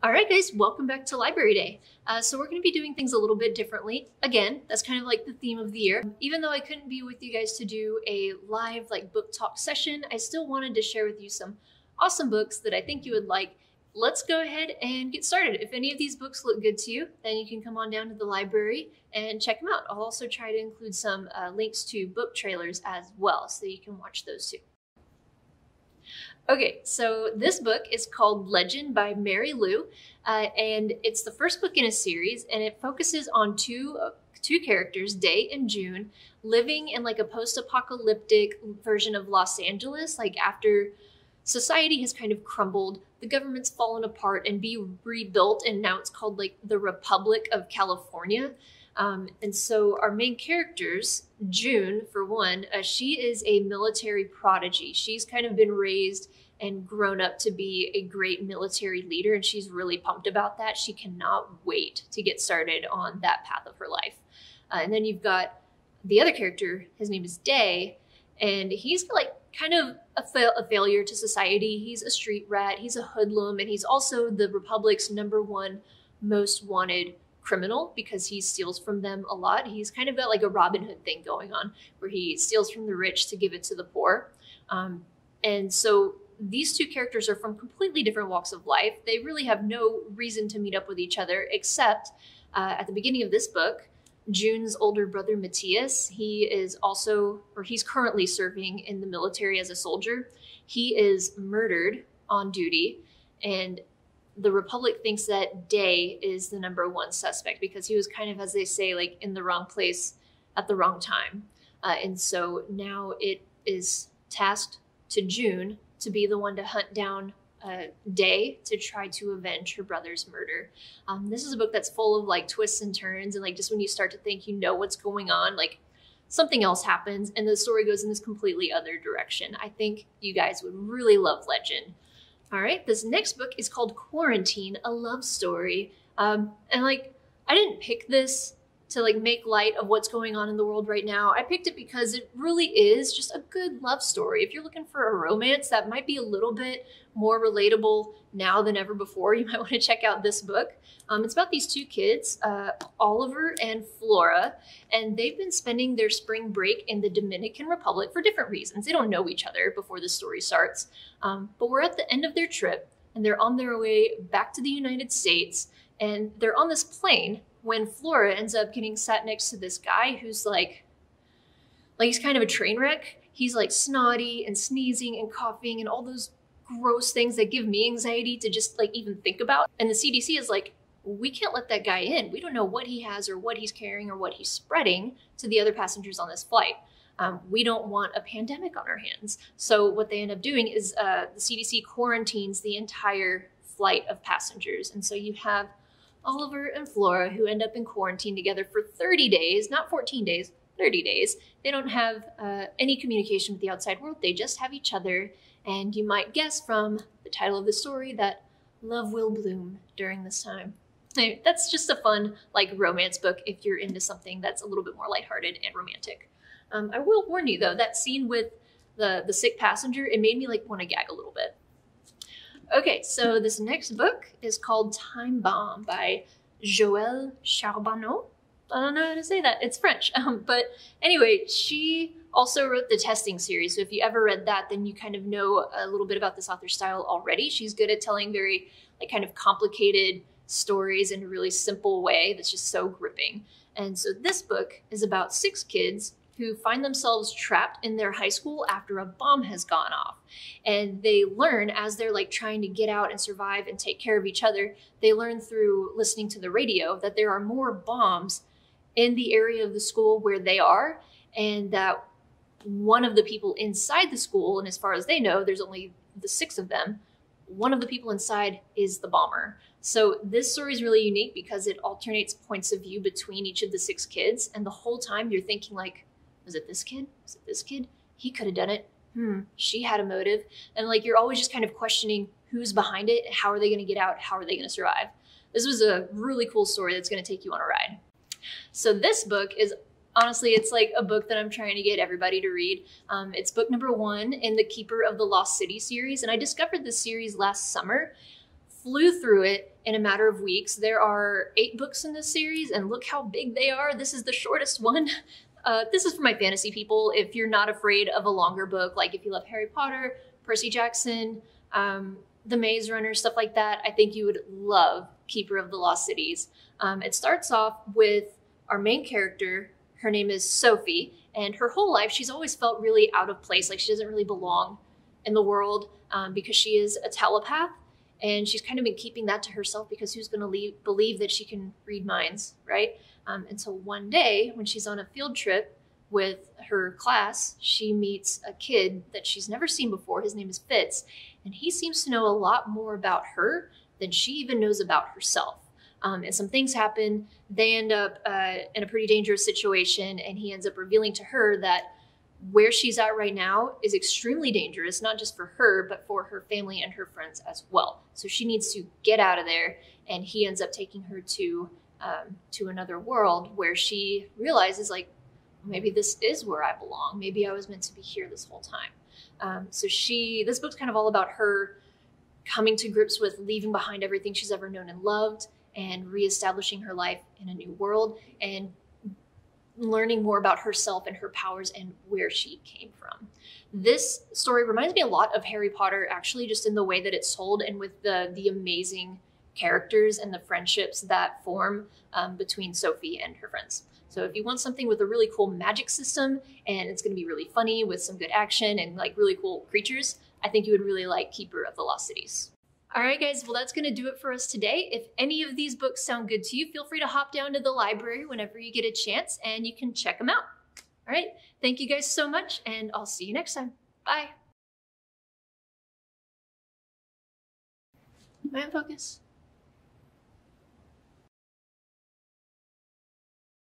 All right, guys, welcome back to Library Day. So we're going to be doing things a little bit differently. Again, that's kind of like the theme of the year. Even though I couldn't be with you guys to do a live book talk session, I still wanted to share with you some awesome books that I think you would like. Let's go ahead and get started. If any of these books look good to you, then you can come on down to the library and check them out. I'll also try to include some links to book trailers as well, so you can watch those too. Okay, so this book is called Legend by Mary Lou, and it's the first book in a series, and it focuses on two characters, Day and June, living in a post-apocalyptic version of Los Angeles, after society has kind of crumbled, the government's fallen apart and be rebuilt, and now it's called the Republic of California. And so our main characters, June, for one, she is a military prodigy. She's kind of been raised and grown up to be a great military leader, and she's really pumped about that. She cannot wait to get started on that path of her life. And then you've got the other character, his name is Day, and he's kind of a failure to society. He's a street rat, he's a hoodlum, and he's also the Republic's #1 most wanted criminal because he steals from them a lot. He's kind of got a Robin Hood thing going on where he steals from the rich to give it to the poor. And so these two characters are from completely different walks of life. They really have no reason to meet up with each other except at the beginning of this book, June's older brother, Matthias, he's currently serving in the military as a soldier. He is murdered on duty, and the Republic thinks that Day is the #1 suspect because he was kind of, as they say, in the wrong place at the wrong time. And so now it is tasked to June to be the one to hunt down Day to try to avenge her brother's murder. This is a book that's full of twists and turns, and just when you start to think you know what's going on, something else happens and the story goes in this completely other direction. I think you guys would really love Legend. All right, this next book is called Quarantine, a Love Story. And I didn't pick this to make light of what's going on in the world right now. I picked it because it really is just a good love story. If you're looking for a romance that might be a little bit more relatable now than ever before, you might want to check out this book. It's about these two kids, Oliver and Flora, and they've been spending their spring break in the Dominican Republic for different reasons. They don't know each other before the story starts, but we're at the end of their trip, and they're on their way back to the United States, and they're on this plane when Flora ends up getting sat next to this guy who's he's kind of a train wreck. He's snotty and sneezing and coughing and all those gross things that give me anxiety to just even think about. And the CDC is we can't let that guy in. We don't know what he has or what he's carrying or what he's spreading to the other passengers on this flight. We don't want a pandemic on our hands. So what they end up doing is the CDC quarantines the entire flight of passengers. And so you have Oliver and Flora who end up in quarantine together for 30 days, not 14 days, 30 days. They don't have any communication with the outside world. They just have each other. And you might guess from the title of the story that love will bloom during this time. Anyway, that's just a fun romance book if you're into something that's a little bit more lighthearted and romantic. I will warn you though, that scene with the sick passenger, it made me want to gag a little bit. Okay, so this next book is called Time Bomb by Joelle Charbonneau. I don't know how to say that. It's French. But anyway, she also wrote the Testing series. So if you ever read that, then you kind of know a little bit about this author's style already. She's good at telling very kind of complicated stories in a really simple way that's just so gripping. And so this book is about 6 kids who find themselves trapped in their high school after a bomb has gone off. And they learn as they're trying to get out and survive and take care of each other, they learn through listening to the radio that there are more bombs in the area of the school where they are, and that one of the people inside the school, and as far as they know, there's only the 6 of them, one of the people inside is the bomber. So this story is really unique because it alternates points of view between each of the 6 kids, and the whole time you're thinking was it this kid? Was it this kid? He could have done it. She had a motive. And you're always just kind of questioning who's behind it. How are they going to get out? How are they going to survive? This was a really cool story that's going to take you on a ride. So this book is, honestly, it's a book that I'm trying to get everybody to read. It's book #1 in the Keeper of the Lost City series. And I discovered this series last summer flew through it in a matter of weeks. There are 8 books in this series, and look how big they are. This is the shortest one. This is for my fantasy people. If you're not afraid of a longer book, like if you love Harry Potter, Percy Jackson, The Maze Runner, stuff like that, I think you would love Keeper of the Lost Cities. It starts off with our main character. Her name is Sophie, and her whole life she's always felt really out of place, like she doesn't really belong in the world because she is a telepath, and she's kind of been keeping that to herself because who's going to believe that she can read minds, right? Until one day when she's on a field trip with her class, she meets a kid that she's never seen before. His name is Fitz, and he seems to know a lot more about her than she even knows about herself. And some things happen. They end up in a pretty dangerous situation, and he ends up revealing to her that where she's at right now is extremely dangerous, not just for her, but for her family and her friends as well. So she needs to get out of there, and he ends up taking her to another world where she realizes, like, maybe this is where I belong. Maybe I was meant to be here this whole time. This book's kind of all about her coming to grips with leaving behind everything she's ever known and loved, and reestablishing her life in a new world, and learning more about herself and her powers and where she came from. This story reminds me a lot of Harry Potter, actually, just in the way that it's told, and with the amazing characters and the friendships that form between Sophie and her friends. So if you want something with a really cool magic system, and it's going to be really funny with some good action and like really cool creatures, I think you would really like Keeper of the Lost Cities. All right, guys, well, that's going to do it for us today. If any of these books sound good to you, feel free to hop down to the library whenever you get a chance, and you can check them out. All right, thank you guys so much, and I'll see you next time. Bye. Am I in focus?